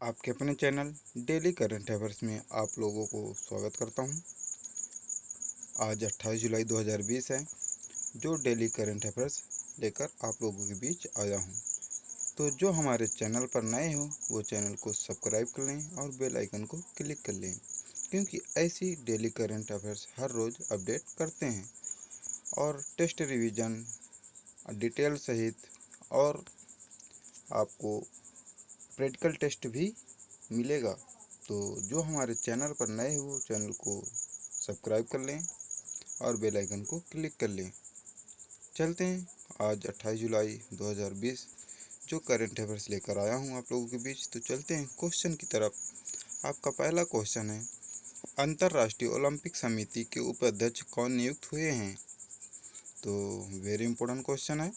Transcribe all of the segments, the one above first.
आपके अपने channel daily current affairs में आप लोगों को स्वागत करता हूं। आज 28 जुलाई 2020 है, जो डेली करंट अफेयर्स लेकर आप लोगों के बीच आया हूं। तो जो हमारे चैनल पर नए हो वो चैनल को सब्सक्राइब कर लें और बेल आइकन को क्लिक कर लें, क्योंकि ऐसी डेली करंट अफेयर्स हर रोज़ अपडेट करते हैं और टेस्ट रिवीजन डिटेल सहित और आपको प्रैक्टिकल टेस्ट भी मिलेगा। तो जो हमारे चैनल पर नए हो चैनल को सब्सक्राइब कर लें और बेल आइकन को क्लिक कर लें। चलते हैं आज 28 जुलाई 2020 जो करंट अफेयर्स लेकर आया हूं आप लोगों के बीच। तो चलते हैं क्वेश्चन की तरफ। आपका पहला क्वेश्चन है, अंतर्राष्ट्रीय ओलंपिक समिति के उपाध्यक्ष कौन नियुक्त हुए हैं? तो वेरी इंपॉर्टेंट क्वेश्चन है।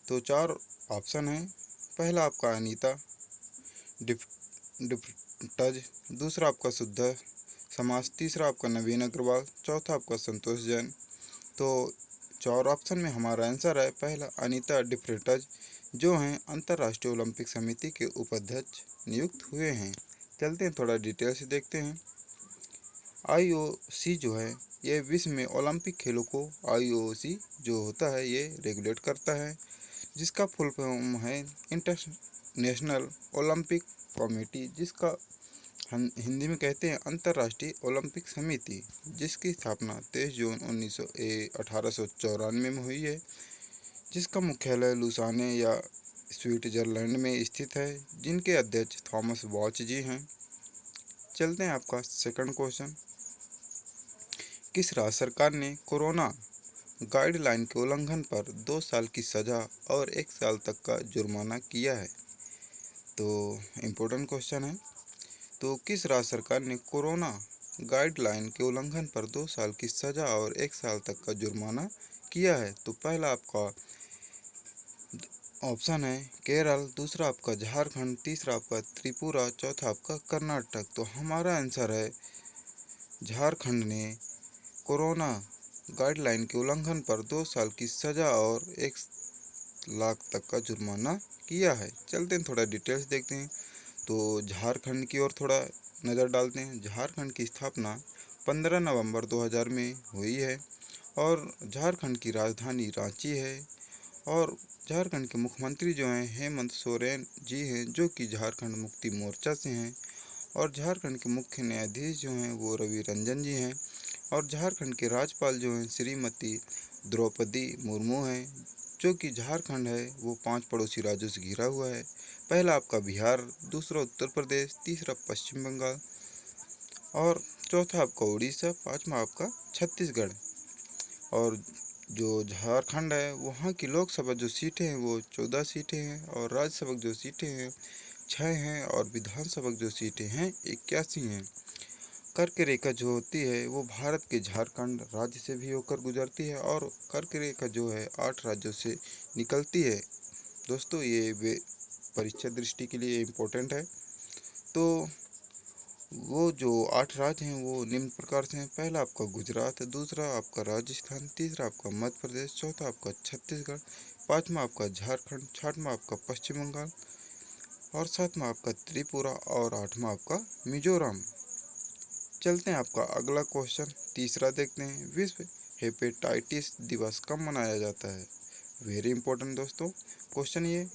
तो चार ऑप्शन है। पहला आपका अनीता डिफ्टज, दूसरा आपका शुद्ध समाज, तीसरा आपका नवीन अग्रवाल, चौथा आपका संतोष जैन। तो चार ऑप्शन में हमारा आंसर है पहला अनीता डिफ्रेटज, जो हैं अंतर्राष्ट्रीय ओलंपिक समिति के उपाध्यक्ष नियुक्त हुए हैं। चलते हैं थोड़ा डिटेल से देखते हैं। आईओसी जो है ये विश्व में ओलंपिक खेलों को आईओसी जो होता है ये रेगुलेट करता है, जिसका फुल फॉर्म है इंटरनेशनल ओलंपिक कमेटी, जिसका हिंदी में कहते हैं अंतर्राष्ट्रीय ओलंपिक समिति, जिसकी स्थापना 23 जून 1894 में हुई है, जिसका मुख्यालय लुसाने या स्विट्जरलैंड में स्थित है, जिनके अध्यक्ष थॉमस बॉच जी हैं। चलते हैं आपका सेकंड क्वेश्चन। किस राज्य सरकार ने कोरोना गाइडलाइन के उल्लंघन पर 2 साल की सजा और 1 साल तक का जुर्माना किया है? तो इम्पोर्टेंट क्वेश्चन है। तो किस राज्य सरकार ने कोरोना गाइडलाइन के उल्लंघन पर 2 साल की सजा और 1 साल तक का जुर्माना किया है? तो पहला आपका ऑप्शन है केरल, दूसरा आपका झारखंड, तीसरा आपका त्रिपुरा, चौथा आपका कर्नाटक। तो हमारा आंसर है झारखंड ने कोरोना गाइडलाइन के उल्लंघन पर 2 साल की सजा और 1 लाख तक का जुर्माना किया है। चलते हैं थोड़ा डिटेल्स देखते हैं। तो झारखंड की ओर थोड़ा नज़र डालते हैं। झारखंड की स्थापना 15 नवंबर 2000 में हुई है और झारखंड की राजधानी रांची है। और झारखंड के मुख्यमंत्री जो हैं हेमंत सोरेन जी हैं, जो कि झारखंड मुक्ति मोर्चा से हैं। और झारखंड के मुख्य न्यायाधीश जो हैं वो रवि रंजन जी हैं। और झारखंड के राज्यपाल जो हैं श्रीमती द्रौपदी मुर्मू हैं, जो कि झारखंड है वो 5 पड़ोसी राज्यों से घिरा हुआ है। पहला आपका बिहार, दूसरा उत्तर प्रदेश, तीसरा पश्चिम बंगाल और चौथा आपका उड़ीसा, पाँचवा आपका छत्तीसगढ़। और जो झारखंड है वहाँ की लोकसभा जो सीटें हैं वो 14 सीटें हैं और राज्यसभा जो सीटें हैं 6 हैं और विधानसभा जो सीटें हैं 81 हैं। कर्क रेखा जो होती है वो भारत के झारखंड राज्य से भी होकर गुजरती है और कर्क रेखा जो है 8 राज्यों से निकलती है। दोस्तों ये परीक्षा दृष्टि के लिए इम्पोर्टेंट है। तो वो जो 8 राज्य हैं वो निम्न प्रकार से हैं। पहला आपका गुजरात, दूसरा आपका राजस्थान, तीसरा आपका मध्य प्रदेश, चौथा आपका छत्तीसगढ़, पाँचवा आपका झारखंड, छठवां आपका पश्चिम बंगाल और सातवां आपका त्रिपुरा और आठवां आपका मिजोरम। चलते हैं आपका अगला क्वेश्चन तीसरा देखते हैं। विश्व हेपेटाइटिस दिवस कब मनाया जाता है? वेरी इंपॉर्टेंट दोस्तों क्वेश्चन ये।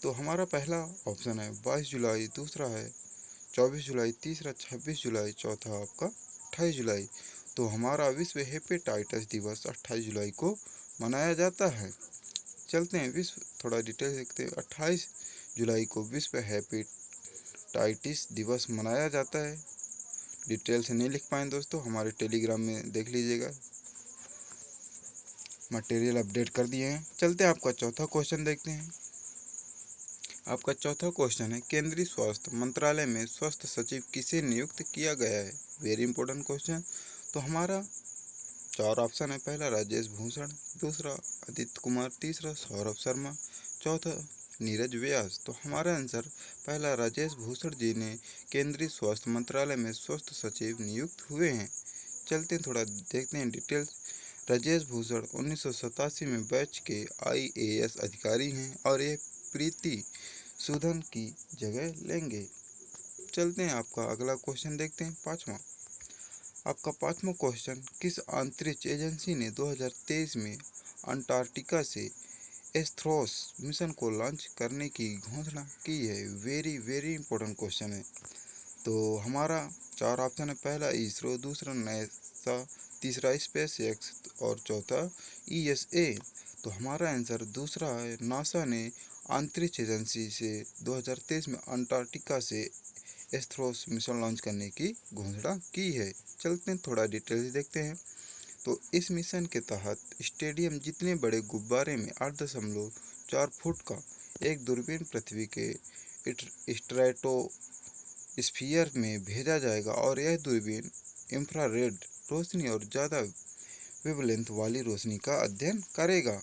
तो हमारा पहला ऑप्शन है 22 जुलाई, दूसरा है 24 जुलाई, तीसरा 26 जुलाई, चौथा आपका 28 जुलाई। तो हमारा विश्व हेपेटाइटिस दिवस 28 जुलाई को मनाया जाता है। चलते हैं विश्व थोड़ा डिटेल देखते हैं। 28 जुलाई को विश्व हेपेटाइटिस दिवस मनाया जाता है। डिटेल से नहीं लिख पाए दोस्तों, हमारे टेलीग्राम में देख लीजिएगा, मटेरियल अपडेट कर दिए हैं। चलते हैं आपका चौथा क्वेश्चन देखते हैं। आपका चौथा क्वेश्चन है केंद्रीय स्वास्थ्य मंत्रालय में स्वास्थ्य सचिव किसे नियुक्त किया गया है? Very important question. तो हमारा 4 ऑप्शन है। पहला राजेश भूषण, दूसरा आदित्य कुमार, तीसरा सौरभ शर्मा, चौथा नीरज व्यास। तो हमारा आंसर पहला राजेश भूषण जी ने केंद्रीय स्वास्थ्य मंत्रालय में स्वास्थ्य सचिव नियुक्त हुए हैं। चलते हैं थोड़ा देखते हैं डिटेल्स। राजेश भूषण 1987 में बैच के आईएएस अधिकारी हैं और ये प्रीति सूदन की जगह लेंगे। चलते हैं आपका अगला क्वेश्चन देखते हैं, पाँचवा। आपका पाँचवा क्वेश्चन, किस अंतरिक्ष एजेंसी ने 2023 में अंटार्कटिका से एस्थ्रोस मिशन को लॉन्च करने की घोषणा की है? वेरी वेरी इंपॉर्टेंट क्वेश्चन है। तो हमारा चार ऑप्शन है, पहला इसरो, दूसरा नासा, तीसरा स्पेस एक्स और चौथा ईएसए। तो हमारा आंसर दूसरा है, नासा ने अंतरिक्ष एजेंसी से 2023 में अंटार्कटिका से एस्थ्रोस मिशन लॉन्च करने की घोषणा की है। चलते हैं थोड़ा डिटेल्स देखते हैं। तो इस मिशन के तहत स्टेडियम जितने बड़े गुब्बारे में 8.4 फुट का एक दूरबीन पृथ्वी के स्ट्रेटोस्फीयर में भेजा जाएगा और यह दूरबीन इंफ्रारेड रोशनी और ज़्यादा वेवलेंथ वाली रोशनी का अध्ययन करेगा।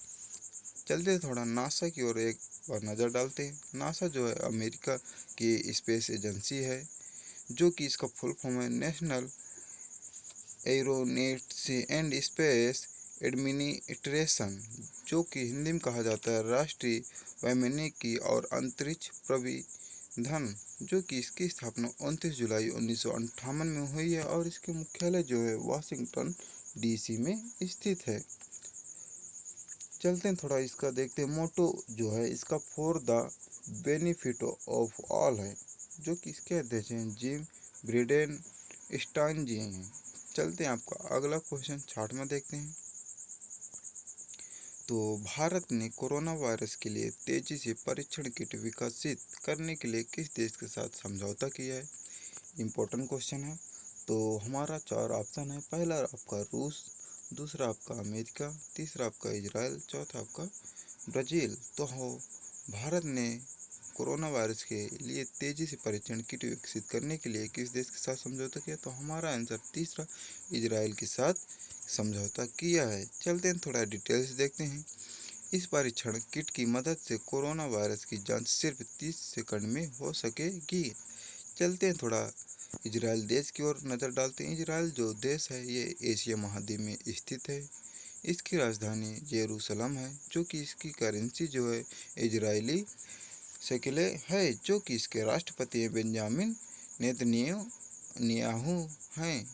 चलते थोड़ा नासा की ओर एक बार नज़र डालते हैं। नासा जो है अमेरिका की स्पेस एजेंसी है, जो कि इसका फुल फॉर्म है national aeronautics and space administration, जो कि हिंदी में कहा जाता है राष्ट्रीय वैमानिकी और अंतरिक्ष प्रबंधन, जो कि इसकी स्थापना 29 जुलाई 1958 में हुई है और इसके मुख्यालय जो है वाशिंगटन डीसी में स्थित है। चलते हैं थोड़ा इसका देखते हैं। मोटो जो है इसका for the benefit of all है, जो कि इसके अध्यक्ष हैं जिम ब्रिडेन स्टाइन जी हैं। चलते हैं आपका अगला क्वेश्चन, छठवां देखते हैं। तो भारत ने कोरोना वायरस के लिए तेजी से परीक्षण किट विकसित करने के लिए किस देश के साथ समझौता किया है? इम्पोर्टेंट क्वेश्चन है। तो हमारा चार ऑप्शन है, पहला आपका रूस, दूसरा आपका अमेरिका, तीसरा आपका इजराइल, चौथा आपका ब्राज़ील। तो भारत ने कोरोना वायरस के लिए तेजी से परीक्षण किट विकसित करने के लिए किस देश के साथ समझौता किया? तो हमारा आंसर तीसरा, इजराइल के साथ समझौता किया है। चलते हैं थोड़ा डिटेल्स देखते हैं। इस परीक्षण किट की मदद से कोरोना वायरस की जांच सिर्फ 30 सेकंड में हो सकेगी। चलते हैं थोड़ा इजराइल देश की ओर नज़र डालते हैं। इजराइल जो देश है ये एशिया महाद्वीप में स्थित है। इसकी राजधानी यरूशलेम है, जो कि इसकी करेंसी जो है इजरायली शेकेल है, जो कि इसके राष्ट्रपति बेंजामिन नेतन्याहू हैं।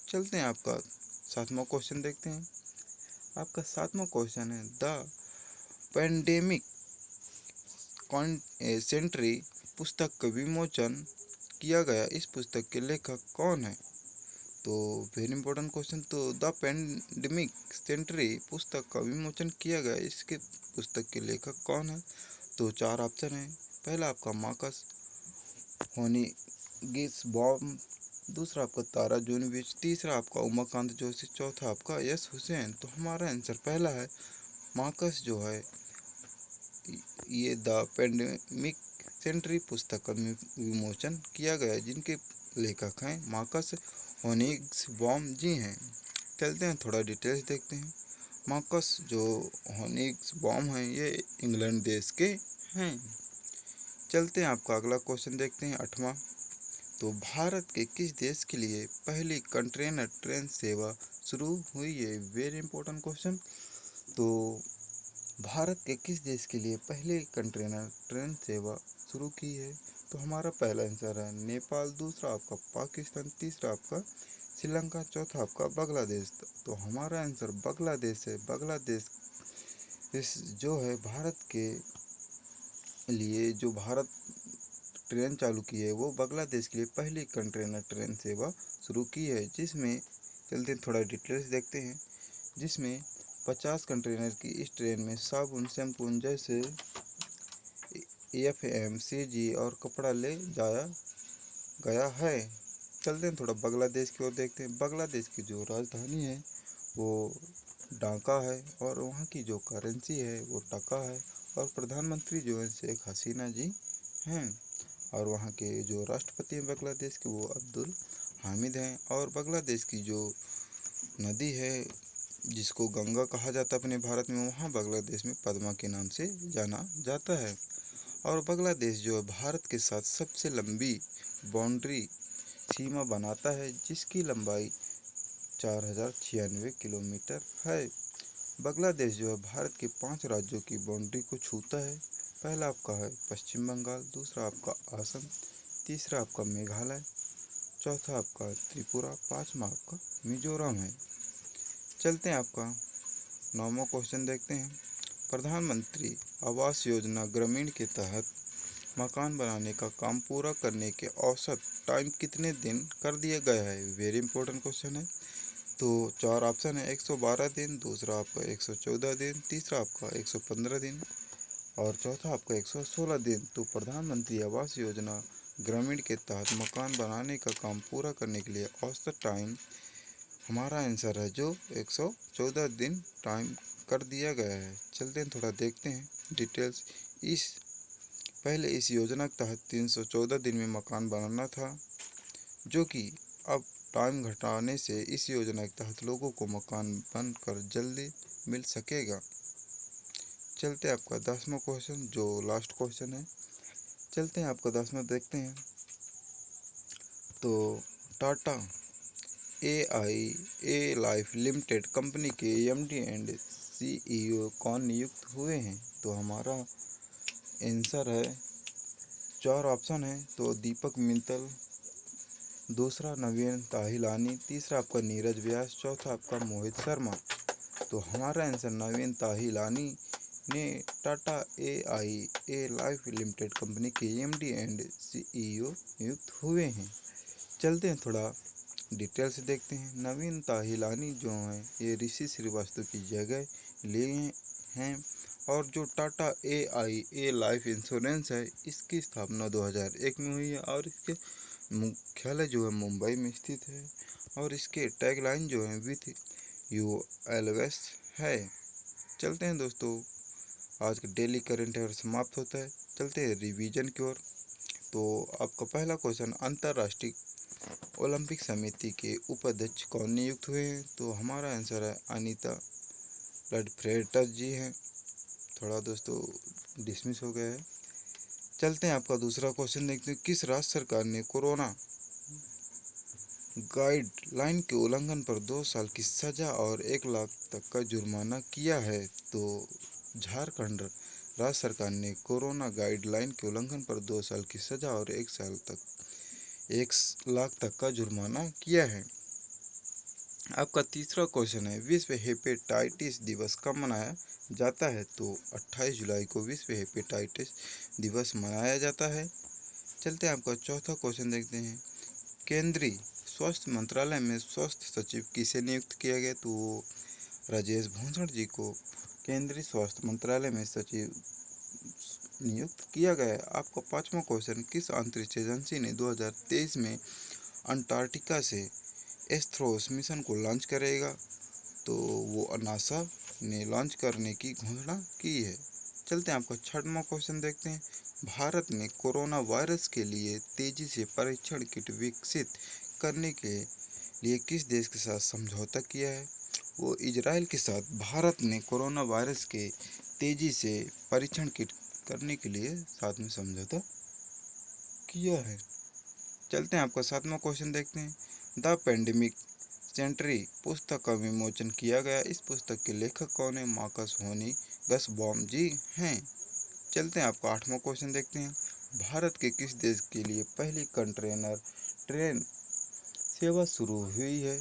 चलते हैं आपका सातवां क्वेश्चन देखते हैं। आपका सातवां क्वेश्चन है, द पेंडेमिक सेंट्री पुस्तक का विमोचन किया गया, इस पुस्तक के लेखक कौन है? तो वेरी इंपॉर्टेंट क्वेश्चन। तो द पेंडेमिक सेंट्री पुस्तक का विमोचन किया गया, इसके पुस्तक के लेखक कौन है? तो चार ऑप्शन है, पहला आपका मार्कस होनीगिसबॉम, दूसरा आपका तारा जोनविच, तीसरा आपका उमाकांत जोशी, चौथा आपका यश हुसैन। तो हमारा आंसर पहला है, मार्कस जो है ये द पेंडेमिक सेंट्री पुस्तक का विमोचन किया गया है, जिनके लेखक हैं मार्कस होनीगिसबॉम जी हैं। चलते हैं थोड़ा डिटेल्स देखते हैं। मार्कस जो होनीगिसबॉम हैं ये इंग्लैंड देश के हैं। चलते हैं आपका अगला क्वेश्चन देखते हैं, आठवां। तो भारत के किस देश के लिए पहली कंटेनर ट्रेन सेवा शुरू हुई है? Very important question. तो भारत के किस देश के लिए पहले कंटेनर ट्रेन सेवा शुरू की है? तो हमारा पहला आंसर है नेपाल, दूसरा आपका पाकिस्तान, तीसरा आपका श्रीलंका, चौथा आपका बांग्लादेश। तो हमारा आंसर बांग्लादेश है। बांग्लादेश इस जो है भारत के लिए जो भारत ट्रेन चालू की है वो बांग्लादेश के लिए पहली कंटेनर ट्रेन सेवा शुरू की है, जिसमें चलते थोड़ा डिटेल्स देखते हैं। जिसमें 50 कंटेनर की इस ट्रेन में साबुन, शैम्पू जैसे FMCG और कपड़ा ले जाया गया है। चलते हैं थोड़ा बांग्लादेश की ओर देखते हैं। बांग्लादेश की जो राजधानी है वो ढाका है और वहाँ की जो करेंसी है वो टका है और प्रधानमंत्री जो है शेख हसीना जी हैं और वहाँ के जो राष्ट्रपति हैं बांग्लादेश के वो अब्दुल हामिद हैं। और बांग्लादेश की जो नदी है जिसको गंगा कहा जाता है अपने भारत में, वहाँ बांग्लादेश में पद्मा के नाम से जाना जाता है। और बांग्लादेश जो है भारत के साथ सबसे लंबी बाउंड्री सीमा बनाता है, जिसकी लंबाई 4096 किलोमीटर है। बांग्लादेश जो है भारत के 5 राज्यों की बाउंड्री को छूता है। पहला आपका है पश्चिम बंगाल, दूसरा आपका असम, तीसरा आपका मेघालय, चौथा आपका त्रिपुरा, पाँचवा आपका मिजोरम है। चलते हैं आपका 9वां क्वेश्चन देखते हैं। प्रधानमंत्री आवास योजना ग्रामीण के तहत मकान बनाने का काम पूरा करने के औसत टाइम कितने दिन कर दिया गया है? वेरी इंपॉर्टेंट क्वेश्चन है। तो 4 ऑप्शन है, 112 दिन, दूसरा आपका 114 दिन, तीसरा आपका 115 दिन और चौथा आपका 116 दिन। तो प्रधानमंत्री आवास योजना ग्रामीण के तहत मकान बनाने का काम पूरा करने के लिए औसत टाइम, हमारा आंसर है जो 114 दिन टाइम कर दिया गया है। चलते हैं थोड़ा देखते हैं डिटेल्स। इस पहले इस योजना के तहत 314 दिन में मकान बनाना था, जो कि अब टाइम घटाने से इस योजना के तहत लोगों को मकान बनकर जल्दी मिल सकेगा। चलते हैं आपका 10वां क्वेश्चन जो लास्ट क्वेश्चन है। चलते हैं आपका 10वां देखते हैं। तो टाटा ए लाइफ लिमिटेड कंपनी के एमडी एंड सीईओ कौन नियुक्त हुए हैं? तो हमारा आंसर है, 4 ऑप्शन है। तो दीपक मित्तल, दूसरा नवीन ताहिलानी, तीसरा आपका नीरज व्यास, चौथा आपका मोहित शर्मा। तो हमारा आंसर नवीन ताहिलानी ने टाटा ए लाइफ लिमिटेड कंपनी के एमडी एंड सीईओ नियुक्त हुए हैं। चलते हैं थोड़ा डिटेल से देखते हैं। नवीन ताहिलानी जो हैं ये ऋषि श्रीवास्तव की जगह लिए हैं और जो टाटा ए लाइफ इंश्योरेंस है इसकी स्थापना 2001 में हुई है और इसके मुख्यालय जो है मुंबई में स्थित है और इसके टैगलाइन जो है विथ यू ऑलवेज है। चलते हैं दोस्तों, आज का डेली करंट अफेयर समाप्त होता है। चलते हैं रिवीजन की ओर। तो आपका पहला क्वेश्चन, अंतर्राष्ट्रीय ओलंपिक समिति के उपाध्यक्ष कौन नियुक्त हुए हैं? तो हमारा आंसर है अनीता लडफ्रेटस जी हैं। थोड़ा दोस्तों डिसमिस हो गया है। चलते हैं आपका दूसरा क्वेश्चन देखते हैं। किस राज्य सरकार ने कोरोना गाइडलाइन के उल्लंघन पर 2 साल की सजा और 1 लाख तक का जुर्माना किया है? तो झारखंड राज्य सरकार ने कोरोना गाइडलाइन के उल्लंघन पर 2 साल की सजा और 1 लाख तक का जुर्माना किया है। आपका तीसरा क्वेश्चन है, विश्व हेपेटाइटिस दिवस कब मनाया जाता है? तो 28 जुलाई को विश्व हेपेटाइटिस दिवस मनाया जाता है। चलते हैं आपका चौथा क्वेश्चन देखते हैं। केंद्रीय स्वास्थ्य मंत्रालय में स्वास्थ्य सचिव किसे नियुक्त किया गया? तो राजेश भूषण जी को केंद्रीय स्वास्थ्य मंत्रालय में सचिव नियुक्त किया गया है। आपका पांचवा क्वेश्चन, किस अंतरिक्ष एजेंसी ने 2023 में अंटार्कटिका से एस्ट्रोस मिशन को लॉन्च करेगा? तो वो नासा ने लॉन्च करने की घोषणा की है। चलते हैं आपका छठवां क्वेश्चन देखते हैं। भारत ने कोरोना वायरस के लिए तेजी से परीक्षण किट विकसित करने के लिए किस देश के साथ समझौता किया है? वो इजराइल के साथ भारत ने कोरोना वायरस के तेजी से परीक्षण किट करने के लिए साथ में समझौता किया है। चलते हैं आपका 7वां क्वेश्चन देखते हैं। द पेंडेमिक सेंचुरी पुस्तक का विमोचन किया गया। इस पुस्तक के लेखक कौन है? मार्कस होनी गसबॉम जी हैं। चलते हैं आपका 8वां क्वेश्चन देखते हैं। भारत के किस देश के लिए पहली कंटेनर ट्रेन सेवा शुरू हुई है?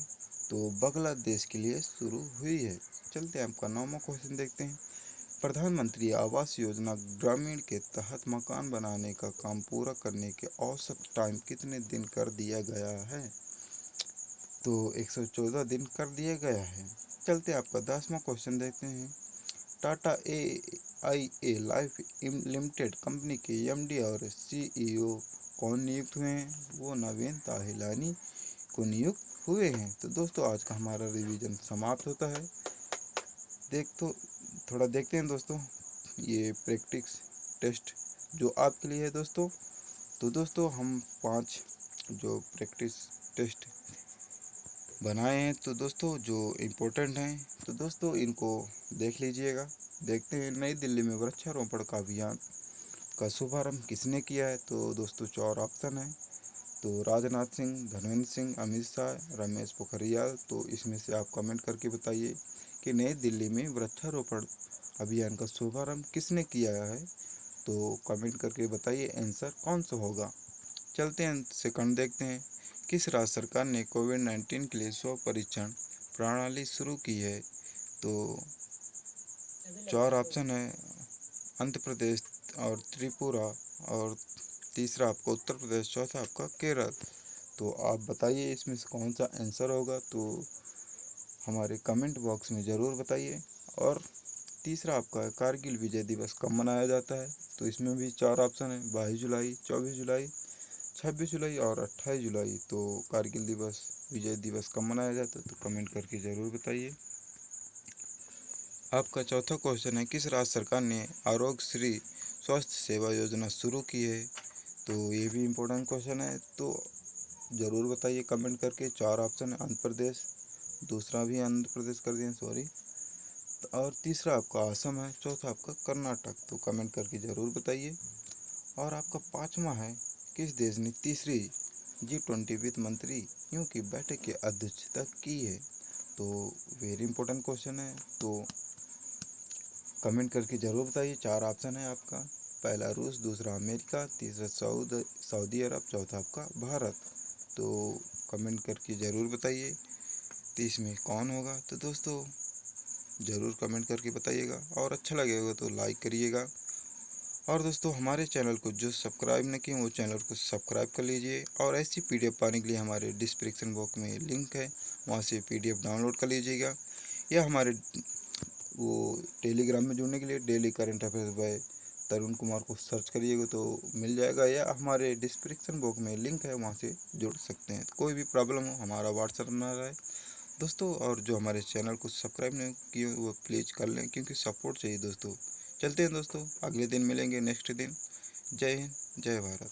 तो बांग्लादेश के लिए शुरू हुई है। चलते हैं आपका 9वां क्वेश्चन देखते हैं। प्रधानमंत्री आवास योजना ग्रामीण के तहत मकान बनाने का काम पूरा करने के औसत टाइम कितने दिन कर दिया गया है? तो 114 दिन कर दिया गया है। चलते आपका 10वां क्वेश्चन देखते हैं। टाटा ए लाइफ लिमिटेड कंपनी के एमडी और सीईओ कौन नियुक्त हुए हैं? वो नवीन ताहिलानी को नियुक्त हुए हैं। तो दोस्तों आज का हमारा रिवीजन समाप्त होता है। थोड़ा देखते हैं दोस्तों ये प्रैक्टिस टेस्ट जो आपके लिए है दोस्तों। तो दोस्तों हम 5 जो प्रैक्टिस टेस्ट बनाए हैं तो दोस्तों जो इम्पोर्टेंट हैं तो दोस्तों इनको देख लीजिएगा। देखते हैं नई दिल्ली में वृक्षारोपण का अभियान का शुभारंभ किसने किया है? तो दोस्तों 4 ऑप्शन है। तो राजनाथ सिंह, धर्मेंद्र सिंह, अमित शाह, रमेश पोखरियाल। तो इसमें से आप कमेंट करके बताइए कि नई दिल्ली में वृक्षारोपण अभियान का शुभारंभ किसने किया है? तो कमेंट करके बताइए आंसर कौन सा होगा। चलते हैं सेकंड देखते हैं। किस राज्य सरकार ने कोविड-19 के लिए स्व परीक्षण प्रणाली शुरू की है? तो 4 ऑप्शन है, आंध्र प्रदेश और त्रिपुरा, और तीसरा आपका उत्तर प्रदेश, चौथा आपका केरल। तो आप बताइए इसमें से कौन सा आंसर होगा, तो हमारे कमेंट बॉक्स में ज़रूर बताइए। और तीसरा आपका है, कारगिल विजय दिवस कब मनाया जाता है? तो इसमें भी 4 ऑप्शन है, 22 जुलाई, 24 जुलाई, 26 जुलाई और 28 जुलाई। तो कारगिल दिवस विजय दिवस कब मनाया जाता है? तो कमेंट करके ज़रूर बताइए। आपका चौथा क्वेश्चन है, किस राज्य सरकार ने आरोग्य श्री स्वास्थ्य सेवा योजना शुरू की है? तो ये भी इम्पोर्टेंट क्वेश्चन है, तो ज़रूर बताइए कमेंट करके। 4 ऑप्शन है, आंध्र प्रदेश, दूसरा भी आंध्र प्रदेश कर दिए सॉरी, और तीसरा आपका असम है, चौथा आपका कर्नाटक। तो कमेंट करके ज़रूर बताइए। और आपका पाँचवा है, किस देश ने तीसरी G20 वित्त मंत्रियों की बैठक की अध्यक्षता की है? तो वेरी इंपॉर्टेंट क्वेश्चन है, तो कमेंट करके ज़रूर बताइए। 4 ऑप्शन है आपका, पहला रूस, दूसरा अमेरिका, तीसरा सऊदी अरब, चौथा आपका भारत। तो कमेंट करके ज़रूर बताइए 30 में कौन होगा। तो दोस्तों ज़रूर कमेंट करके बताइएगा, और अच्छा लगेगा तो लाइक करिएगा। और दोस्तों हमारे चैनल को जो सब्सक्राइब नहीं किए वो चैनल को सब्सक्राइब कर लीजिए, और ऐसी PDF पाने के लिए हमारे डिस्क्रिप्शन बॉक्स में लिंक है, वहाँ से PDF डाउनलोड कर लीजिएगा, या हमारे वो टेलीग्राम में जुड़ने के लिए डेली करंट अफेयर्स बाय तरुण कुमार को सर्च करिएगा तो मिल जाएगा, या हमारे डिस्क्रिप्शन बॉक्स में लिंक है, वहाँ से जुड़ सकते हैं। कोई भी प्रॉब्लम हो हमारा व्हाट्सएप नंबर है दोस्तों, और जो हमारे चैनल को सब्सक्राइब नहीं किए वो प्लीज़ कर लें, क्योंकि सपोर्ट चाहिए दोस्तों। चलते हैं दोस्तों, अगले दिन मिलेंगे, नेक्स्ट दिन। जय हिंद, जय भारत।